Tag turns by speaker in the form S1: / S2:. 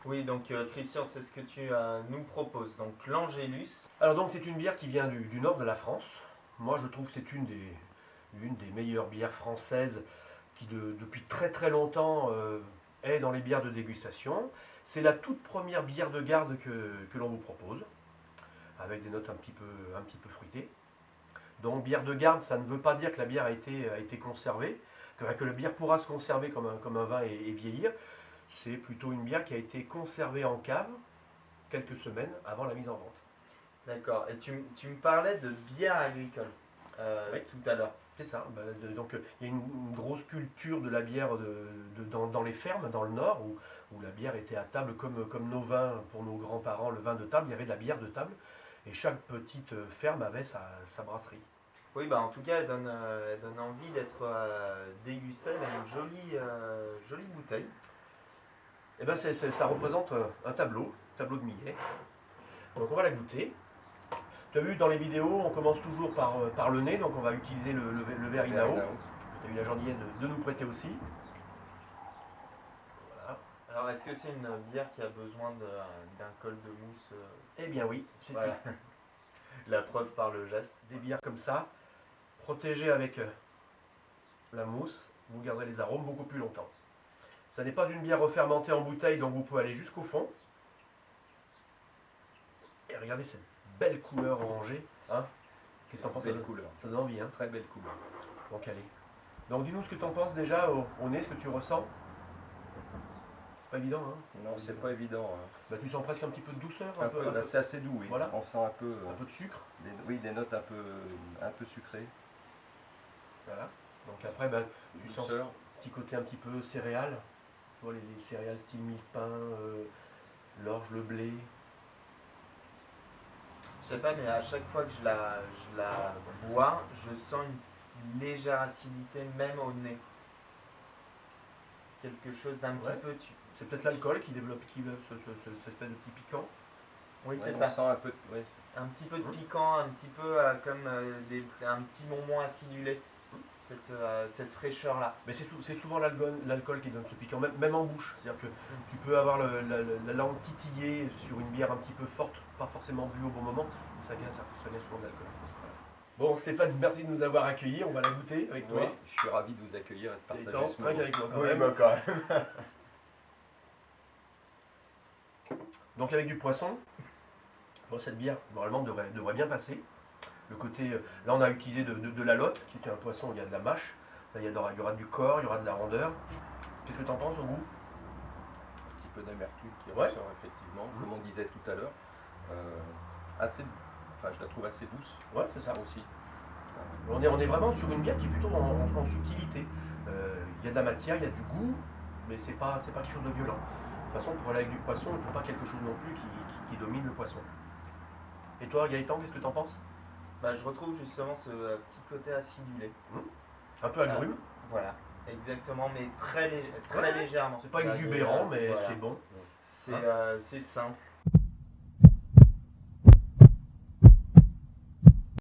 S1: Oui, donc Christian, c'est ce que tu nous proposes. Donc l'Angélus.
S2: Alors donc c'est une bière qui vient du nord de la France. Moi je trouve que c'est une des meilleures bières françaises qui depuis très très longtemps est dans les bières de dégustation. C'est la toute première bière de garde que l'on vous propose, avec des notes un petit peu fruitées. Donc bière de garde, ça ne veut pas dire que la bière a été conservée, que la bière pourra se conserver comme un vin et vieillir. C'est plutôt une bière qui a été conservée en cave quelques semaines avant la mise en vente.
S1: D'accord. Et tu me parlais de bière agricole
S2: Oui.
S1: tout à l'heure.
S2: C'est ça. Donc il y a une grosse culture de la bière dans les fermes, dans le nord, où la bière était à table comme nos vins pour nos grands-parents, le vin de table, il y avait de la bière de table. Et chaque petite ferme avait sa brasserie.
S1: Oui, bah en tout cas, elle donne envie d'être dégustée. Elle a une jolie bouteille.
S2: Et ben ça représente un tableau de millet. Donc on va la goûter. Tu as vu dans les vidéos, on commence toujours par le nez, donc on va utiliser le verre Inao. Tu as eu la gentillesse de nous prêter aussi. Voilà.
S1: Alors, est-ce que c'est une bière qui a besoin d'un col de mousse
S2: Eh bien oui, c'est
S1: Voilà. La preuve par le geste.
S2: des bières comme ça, protégées avec la mousse, vous garderez les arômes beaucoup plus longtemps. Ça n'est pas une bière refermentée en bouteille, donc vous pouvez aller jusqu'au fond. Et regardez cette belle couleur orangée. Hein. Qu'est-ce que t'en penses?
S3: Belle couleur.
S2: Ça donne envie, hein.
S3: Très belle couleur.
S2: Donc allez. Donc dis-nous ce que tu en penses déjà au nez, ce que tu ressens. C'est pas évident, hein.
S3: Non, c'est pas évident. Hein.
S2: Bah, tu sens presque un petit peu de douceur,
S3: C'est assez doux, oui.
S2: Voilà.
S3: On sent un peu
S2: de sucre.
S3: des notes un peu sucrées.
S2: Voilà. Donc après, bah, tu sens
S3: Douceur.
S2: un petit côté un petit peu céréales. Tu vois, les céréales style mille-pain, l'orge, le blé.
S1: Je sais pas, mais à chaque fois que je la bois, je sens une légère acidité, même au nez. Quelque chose d'un
S2: Ouais.
S1: petit peu.
S2: C'est peut-être l'alcool qui développe cette espèce de petit piquant.
S1: Oui, c'est
S3: Ouais,
S1: ça.
S3: on sent un peu. Ouais.
S1: Un petit peu de piquant, un petit peu comme un petit bonbon acidulé. Cette fraîcheur-là.
S2: Mais c'est souvent l'alcool qui donne ce piquant, même en bouche. C'est-à-dire que tu peux avoir la langue titillée sur une bière un petit peu forte, pas forcément bu au bon moment, mais ça vient souvent de l'alcool. Voilà. Bon Stéphane, merci de nous avoir accueillis, on va la goûter avec toi.
S3: Oui, je suis ravi de vous accueillir et de
S2: Et
S3: partager ce moment.
S2: avec moi quand
S1: Oui,
S2: même.
S1: bah quand même.
S2: Donc avec du poisson, bon, cette bière normalement devrait bien passer. Le côté, là on a utilisé de la lotte, qui est un poisson, il y a de la mâche. Là il y aura du corps, il y aura de la rondeur. Qu'est-ce que tu en penses au goût?
S3: Un petit peu d'amertume qui
S2: Ouais.
S3: ressort effectivement, comme on disait tout à l'heure. Je la trouve assez douce.
S2: Ouais, c'est ça.
S3: Aussi.
S2: On est vraiment sur une bière qui est plutôt en subtilité. Il y a de la matière, il y a du goût, mais c'est pas quelque chose de violent. De toute façon, pour aller avec du poisson, il ne faut pas quelque chose non plus qui domine le poisson. Et toi Gaëtan, qu'est-ce que tu en penses?
S1: Bah, je retrouve justement ce petit côté acidulé.
S2: Un peu agrume.
S1: Voilà, exactement, mais très
S2: Ouais.
S1: légèrement.
S2: C'est pas exubérant, mais
S1: Voilà.
S2: c'est bon.
S1: C'est simple.